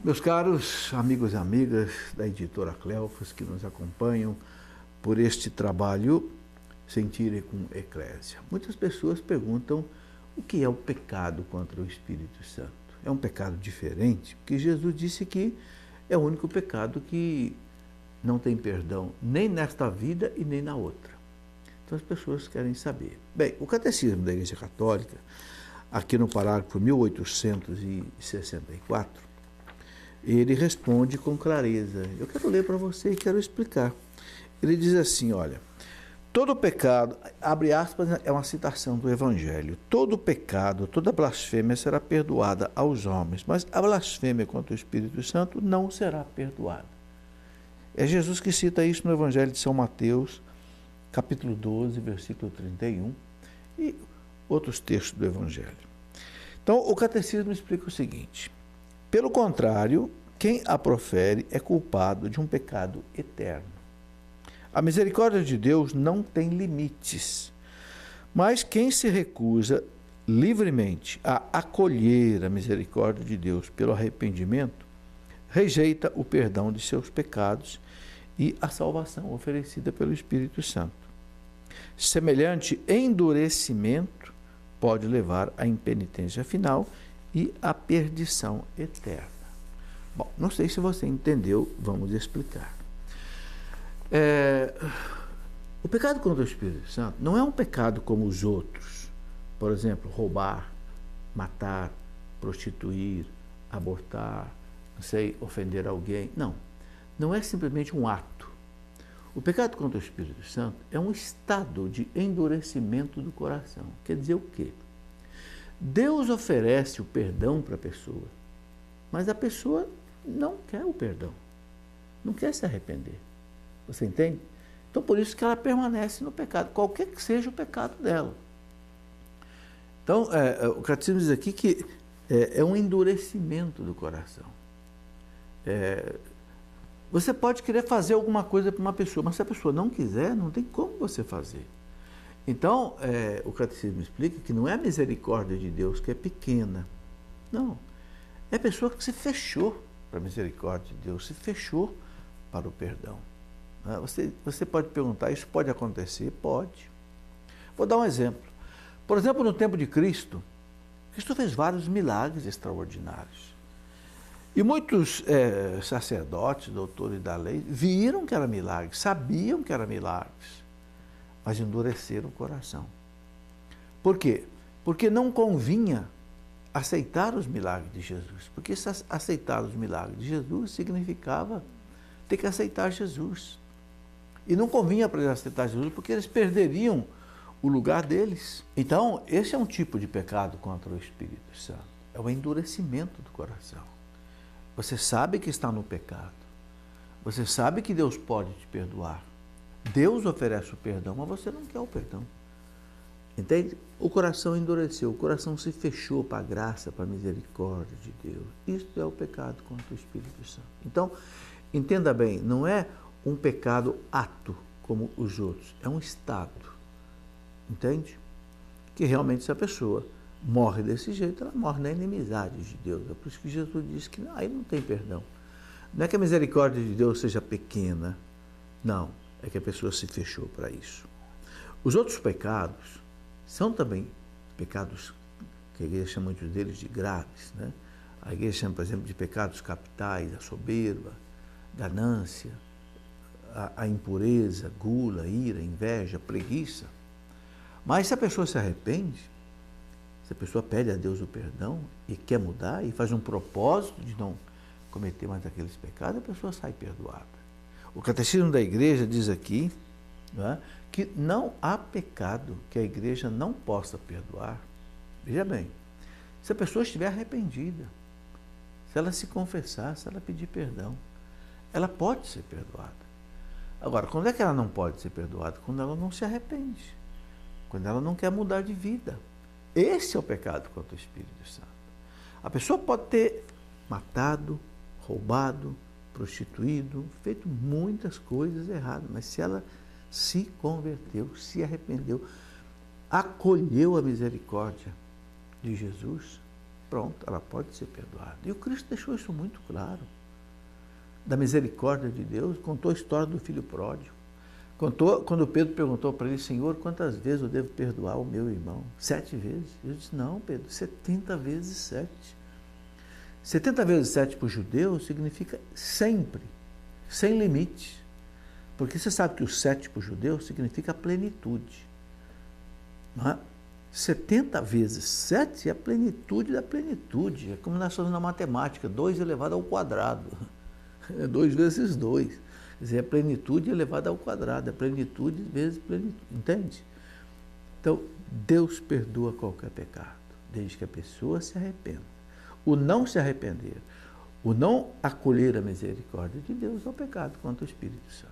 Meus caros amigos e amigas da editora Cleofas que nos acompanham por este trabalho Sentire com Eclésia. Muitas pessoas perguntam o que é o pecado contra o Espírito Santo. É um pecado diferente, porque Jesus disse que é o único pecado que não tem perdão, nem nesta vida e nem na outra. Então as pessoas querem saber. Bem, o Catecismo da Igreja Católica, aqui no parágrafo 1864, ele responde com clareza. Eu quero ler para você e quero explicar. Ele diz assim, olha, todo pecado, abre aspas, é uma citação do Evangelho, todo pecado, toda blasfêmia será perdoada aos homens, mas a blasfêmia contra o Espírito Santo não será perdoada. É Jesus que cita isso no Evangelho de São Mateus, capítulo 12, versículo 31, e outros textos do Evangelho. Então, o Catecismo explica o seguinte: pelo contrário, quem a profere é culpado de um pecado eterno. A misericórdia de Deus não tem limites, mas quem se recusa livremente a acolher a misericórdia de Deus pelo arrependimento, rejeita o perdão de seus pecados e a salvação oferecida pelo Espírito Santo. Semelhante endurecimento pode levar à impenitência final e à perdição eterna. Bom, não sei se você entendeu, vamos explicar. O pecado contra o Espírito Santo não é um pecado como os outros. Por exemplo, roubar, matar, prostituir, abortar, não sei, ofender alguém. Não, não é simplesmente um ato. O pecado contra o Espírito Santo é um estado de endurecimento do coração. Quer dizer o quê? Deus oferece o perdão para a pessoa, mas a pessoa não quer o perdão, não quer se arrepender. Você entende? Então, por isso que ela permanece no pecado, qualquer que seja o pecado dela. Então, o Catecismo diz aqui que é um endurecimento do coração. Você pode querer fazer alguma coisa para uma pessoa, mas se a pessoa não quiser, não tem como você fazer. Então, o Catecismo explica que não é a misericórdia de Deus que é pequena. Não. É a pessoa que se fechou para a misericórdia de Deus, se fechou para o perdão. Você pode perguntar, isso pode acontecer? Pode. Vou dar um exemplo. Por exemplo, no tempo de Cristo, Cristo fez vários milagres extraordinários. E muitos sacerdotes, doutores da lei, viram que era milagre, sabiam que era milagres, mas endureceram o coração. Por quê? Porque não convinha aceitar os milagres de Jesus. Porque aceitar os milagres de Jesus significava ter que aceitar Jesus. E não convinha para eles aceitar Jesus, porque eles perderiam o lugar deles. Então, esse é um tipo de pecado contra o Espírito Santo. É o endurecimento do coração. Você sabe que está no pecado. Você sabe que Deus pode te perdoar. Deus oferece o perdão, mas você não quer o perdão. Entende? O coração endureceu, o coração se fechou para a graça, para a misericórdia de Deus. Isso é o pecado contra o Espírito Santo. Então, entenda bem, não é um pecado ato como os outros, é um estado. Entende? Que realmente se a pessoa morre desse jeito, ela morre na inimizade de Deus. É por isso que Jesus disse que aí não tem perdão. Não é que a misericórdia de Deus seja pequena, não. É que a pessoa se fechou para isso. Os outros pecados são também pecados que a igreja chama muitos deles de graves, né? A igreja chama, por exemplo, de pecados capitais, a soberba, ganância, a impureza, gula, ira, inveja, preguiça. Mas se a pessoa se arrepende, se a pessoa pede a Deus o perdão e quer mudar e faz um propósito de não cometer mais aqueles pecados, a pessoa sai perdoada. O Catecismo da Igreja diz aqui, não é, que não há pecado que a Igreja não possa perdoar. Veja bem, se a pessoa estiver arrependida, se ela se confessar, se ela pedir perdão, ela pode ser perdoada. Agora, quando é que ela não pode ser perdoada? Quando ela não se arrepende, quando ela não quer mudar de vida. Esse é o pecado contra o Espírito Santo. A pessoa pode ter matado, roubado, prostituído, feito muitas coisas erradas, mas se ela se converteu, se arrependeu, acolheu a misericórdia de Jesus, pronto, ela pode ser perdoada. E o Cristo deixou isso muito claro. Da misericórdia de Deus, contou a história do filho pródigo. Contou, quando Pedro perguntou para ele, Senhor, quantas vezes eu devo perdoar o meu irmão? 7 vezes. Ele disse, não, Pedro, 70 vezes 7. 70 vezes 7 para o judeu significa sempre, sem limite. Porque você sabe que o 7 para o judeu significa plenitude. Não é? 70 vezes 7 é a plenitude da plenitude. É como nós falamos na matemática, 2 elevado ao quadrado. É 2 vezes 2. Quer dizer, a plenitude elevada ao quadrado. A plenitude vezes plenitude. Entende? Então, Deus perdoa qualquer pecado, desde que a pessoa se arrependa. O não se arrepender, o não acolher a misericórdia de Deus é o pecado contra o Espírito Santo.